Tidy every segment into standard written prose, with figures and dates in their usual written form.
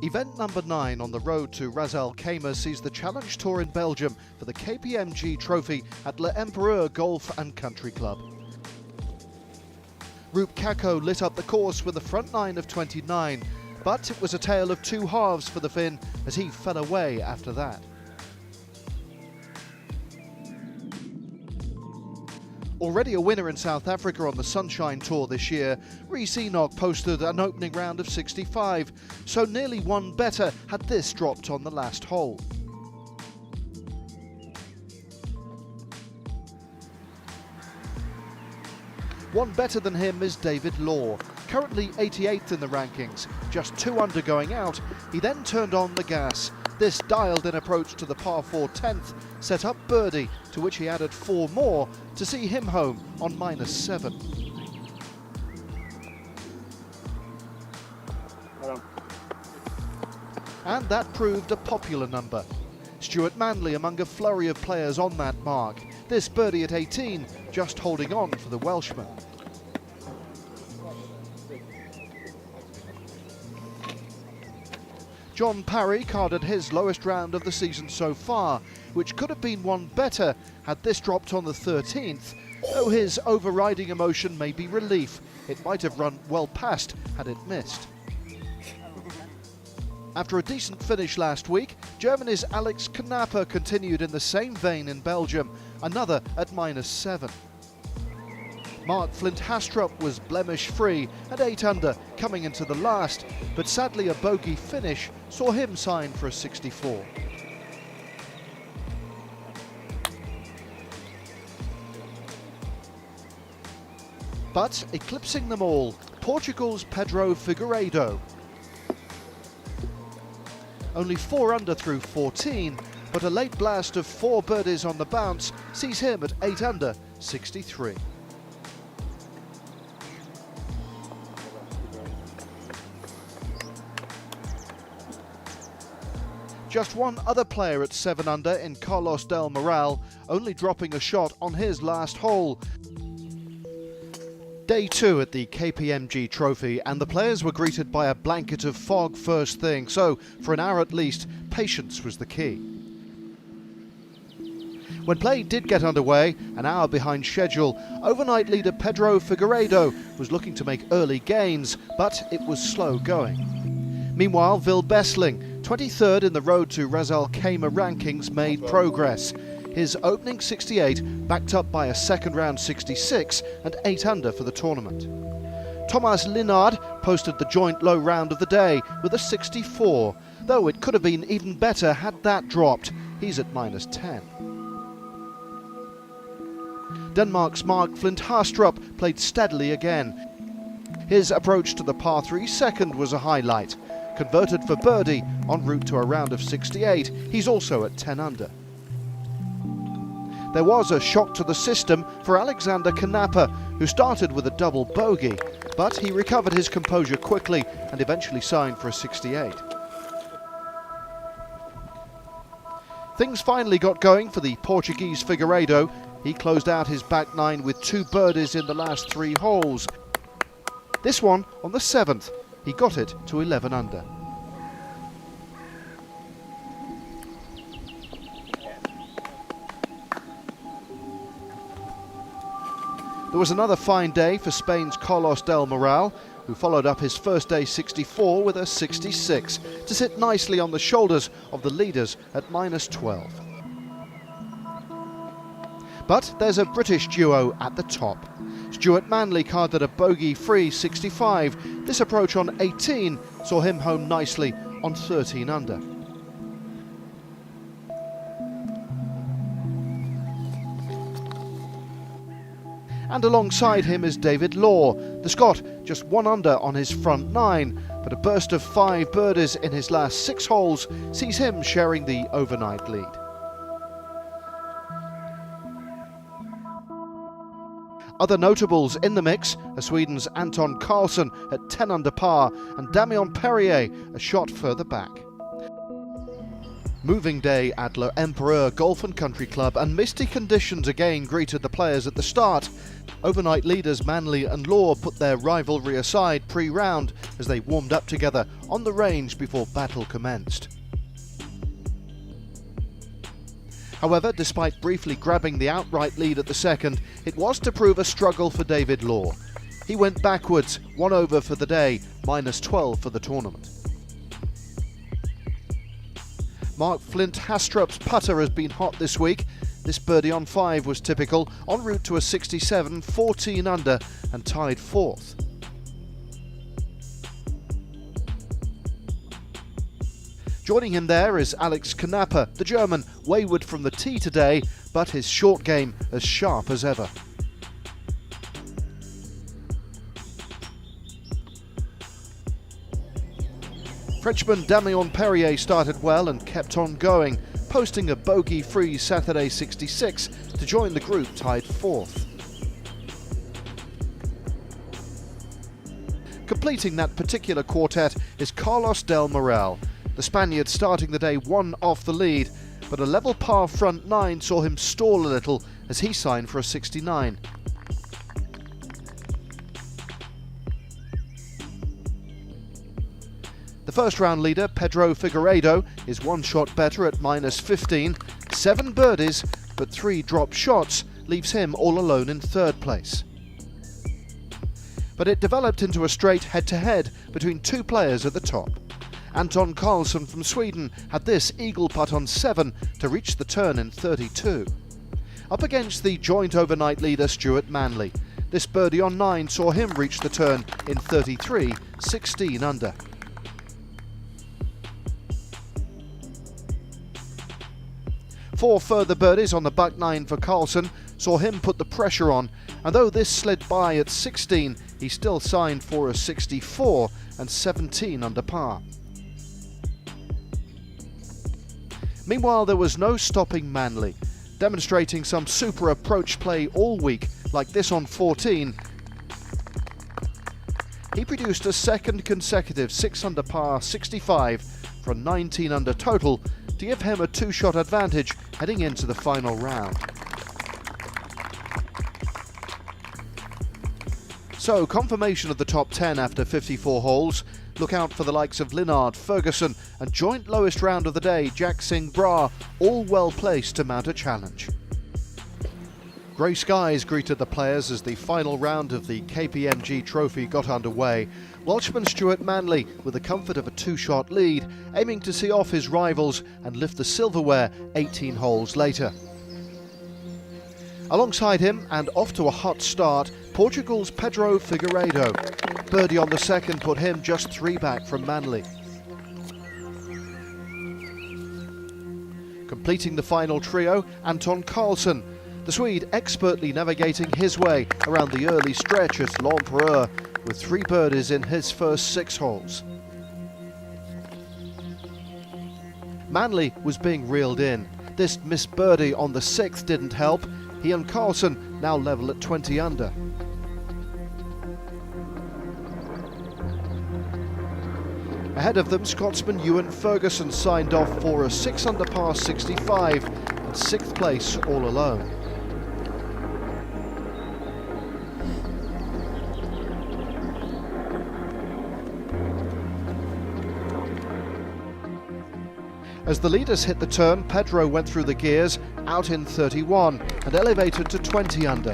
Event number 9 on the road to Ras Al Khaimah sees the Challenge Tour in Belgium for the KPMG Trophy at L'Empereur Golf and Country Club. Roop Kakko lit up the course with a front 9 of 29, but it was a tale of two halves for the Finn as he fell away after that. Already a winner in South Africa on the Sunshine Tour this year, Rhys Enoch posted an opening round of 65, so nearly one better had this dropped on the last hole. One better than him is David Law, currently 88th in the rankings, just 2 under going out. He then turned on the gas. This dialed-in approach to the par 4 10th set up birdie, to which he added 4 more to see him home on -7. And that proved a popular number. Stuart Manley among a flurry of players on that mark. This birdie at 18 just holding on for the Welshman. John Parry carded his lowest round of the season so far, which could have been one better had this dropped on the 13th, though his overriding emotion may be relief. It might have run well past had it missed. After a decent finish last week, Germany's Alex Genappe continued in the same vein in Belgium, another at -7. Mark Flint-Hastrup was blemish-free at 8 under coming into the last, but sadly a bogey finish saw him sign for a 64. But eclipsing them all, Portugal's Pedro Figueiredo. Only 4 under through 14, but a late blast of 4 birdies on the bounce sees him at 8 under, 63. Just one other player at 7 under in Carlos Del Moral, only dropping a shot on his last hole. Day 2 at the KPMG Trophy, and the players were greeted by a blanket of fog first thing, so for an hour at least, patience was the key. When play did get underway, an hour behind schedule, overnight leader Pedro Figueiredo was looking to make early gains, but it was slow going. Meanwhile, Vil Besling, 23rd in the road to Ras Al Khaimah rankings, made progress. His opening 68 backed up by a second round 66 and 8 under for the tournament. Thomas Linard posted the joint low round of the day with a 64, though it could have been even better had that dropped. He's at -10. Denmark's Mark Flint-Hastrup played steadily again. His approach to the par 3 second was a highlight. Converted for birdie en route to a round of 68, he's also at 10 under. There was a shock to the system for Alexander Genappe, who started with a double bogey, but he recovered his composure quickly and eventually signed for a 68. Things finally got going for the Portuguese Figueiredo. He closed out his back 9 with 2 birdies in the last 3 holes. This one on the 7th, he got it to 11 under. There was another fine day for Spain's Carlos Del Moral, who followed up his first day 64 with a 66 to sit nicely on the shoulders of the leaders at -12. But there's a British duo at the top. Stuart Manley carded a bogey-free 65. This approach on 18 saw him home nicely on 13 under. And alongside him is David Law. The Scot just 1 under on his front 9, but a burst of 5 birdies in his last 6 holes sees him sharing the overnight lead. Other notables in the mix are Sweden's Anton Karlsson at 10 under par and Damien Perrier a shot further back. Moving day at Le Empereur Golf and Country Club, and misty conditions again greeted the players at the start. Overnight leaders Manley and Law put their rivalry aside pre-round as they warmed up together on the range before battle commenced. However, despite briefly grabbing the outright lead at the second, it was to prove a struggle for David Law. He went backwards, 1 over for the day, -12 for the tournament. Mark Flint Hastrup's putter has been hot this week. This birdie on 5 was typical, en route to a 67, 14 under and tied 4th. Joining him there is Alex Genappe, the German, wayward from the tee today, but his short game as sharp as ever. Frenchman Damien Perrier started well and kept on going, posting a bogey-free Saturday 66 to join the group tied 4th. Completing that particular quartet is Carlos Del Morel, the Spaniard starting the day 1 off the lead, but a level par front 9 saw him stall a little as he signed for a 69. The first round leader, Pedro Figueiredo, is 1 shot better at -15. 7 birdies, but 3 drop shots leaves him all alone in 3rd place. But it developed into a straight head-to-head between 2 players at the top. Anton Karlsson from Sweden had this eagle putt on 7 to reach the turn in 32. Up against the joint overnight leader Stuart Manley. This birdie on 9 saw him reach the turn in 33, 16 under. Four further birdies on the buck 9 for Karlsson saw him put the pressure on, and though this slid by at 16, he still signed for a 64 and 17 under par. Meanwhile, there was no stopping Manley, demonstrating some super approach play all week, like this on 14. He produced a second consecutive 6 under par 65 for a 19 under total to give him a 2-shot advantage heading into the final round. So, confirmation of the top 10 after 54 holes. Look out for the likes of Linnard, Ferguson and joint lowest round of the day, Jack Singh Brar, all well placed to mount a challenge. Grey skies greeted the players as the final round of the KPMG Trophy got underway. Welshman Stuart Manley with the comfort of a 2-shot lead, aiming to see off his rivals and lift the silverware 18 holes later. Alongside him, and off to a hot start, Portugal's Pedro Figueiredo. Birdie on the second put him just 3 back from Manley. Completing the final trio, Anton Karlsson, the Swede expertly navigating his way around the early stretch at L'Empereur with 3 birdies in his first 6 holes. Manley was being reeled in. This missed birdie on the 6th didn't help. He and Karlsson now level at 20 under. Ahead of them, Scotsman Ewan Ferguson signed off for a 6 under par 65 and 6th place all alone. As the leaders hit the turn, Pedro went through the gears, out in 31 and elevated to 20 under.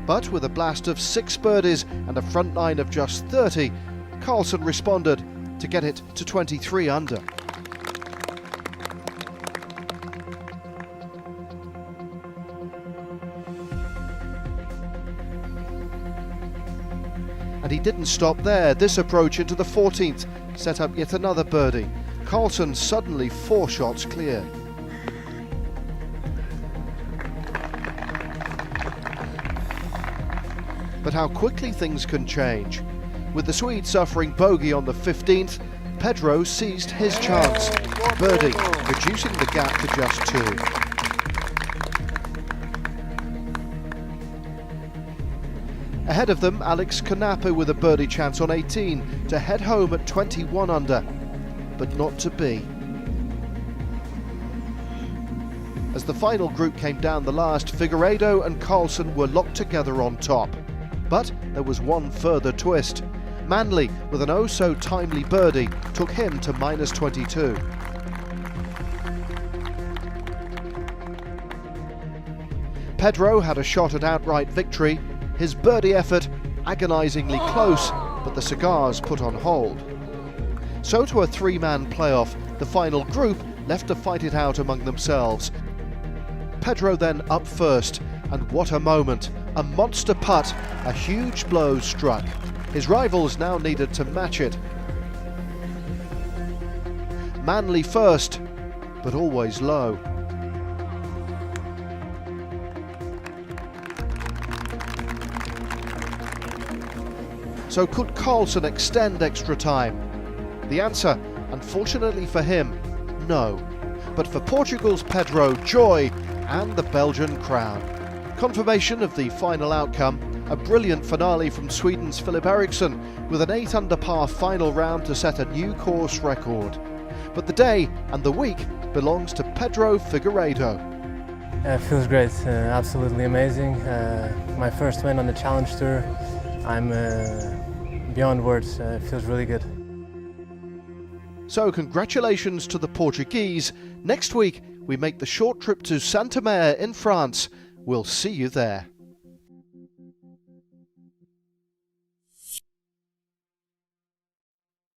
But with a blast of 6 birdies and a front 9 of just 30, Karlsson responded to get it to 23 under. And he didn't stop there. This approach into the 14th set up yet another birdie. Karlsson suddenly 4 shots clear. But how quickly things can change. With the Swede suffering bogey on the 15th, Pedro seized his chance, birdie, reducing the gap to just 2. Ahead of them, Alex Genappe with a birdie chance on 18 to head home at 21 under, but not to be. As the final group came down the last, Figueiredo and Carlsen were locked together on top. But there was one further twist. Manley, with an oh-so-timely birdie, took him to -22. Pedro had a shot at outright victory, his birdie effort agonisingly close, but the cigars put on hold. So to a three-man playoff, the final group left to fight it out among themselves. Pedro then up first, and what a moment! A monster putt, a huge blow struck. His rivals now needed to match it. Manley first, but always low. So could Carlsen extend extra time? The answer, unfortunately for him, no. But for Portugal's Pedro, joy and the Belgian crown. Confirmation of the final outcome, a brilliant finale from Sweden's Filip Eriksson with an 8 under par final round to set a new course record. But the day and the week belongs to Pedro Figueiredo. It feels great, absolutely amazing. My first win on the Challenge Tour. I'm beyond words, it feels really good. So congratulations to the Portuguese. Next week we make the short trip to Saint-Omer in France. We'll see you there.